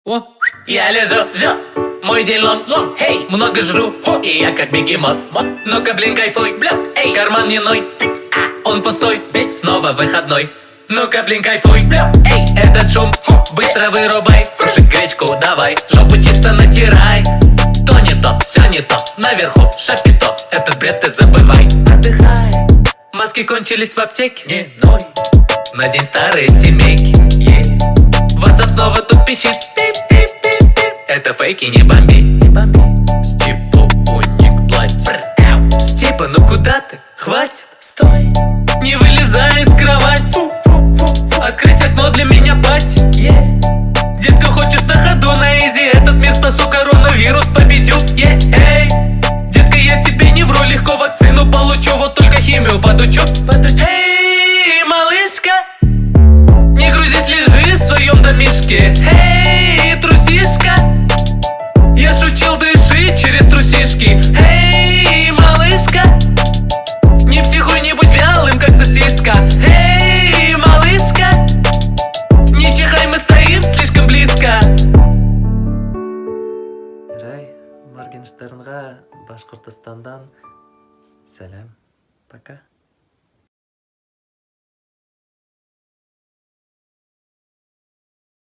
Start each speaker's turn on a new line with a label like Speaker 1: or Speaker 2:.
Speaker 1: О, я лежу, мой день лон, эй, много жру, и я как бегемот, ну-ка, блин, кайфуй, бля, эй, карман не ной, он пустой, ведь снова выходной. Ну-ка, блин, кайфуй, бля, эй, этот шум, быстро вырубай, кушать гречку давай, жопу чисто натирай. То не то, все не то, наверху шапито, этот бред ты забывай. Отдыхай, маски кончились в аптеке, не ной, надень старые семейки, WhatsApp снова тут пищит, это фейки, не бомби, Степа, уник, платье. Степа, ну куда ты? Хватит, стой, не вылезай из кровати. Открыть окно для меня пати. Детка, хочешь на ходу на изи этот мир спасу, коронавирус победю. Эй, детка, я тебе не вру, легко вакцину получу, вот только химию подучу. Эй, малышка, не грузись, лежи в своем домишке. Эй, трусишка, я шутил, дыши через трусишки. Эй, малышка, не психуй, не будь вялым, как сосиска. Эй, малышка, не чихай, мы стоим слишком близко.
Speaker 2: Рай Моргенштернға Башқұртыстандан сәлем, пока.